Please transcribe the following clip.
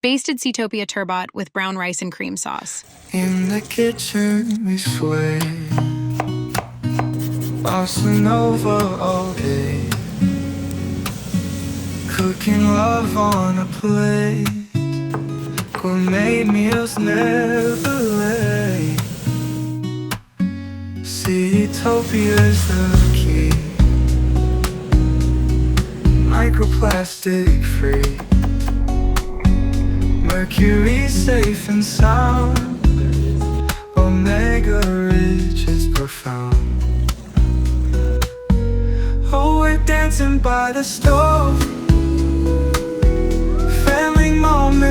Basted Seatopia Turbot with brown rice and cream sauce. In the kitchen we sway, bossing over all day, cooking love on a plate. Gourmet meals never late. Seatopia's the key, microplastic free, mercury safe and sound, omega rich is profound. Oh, we're dancing by the stove, family moment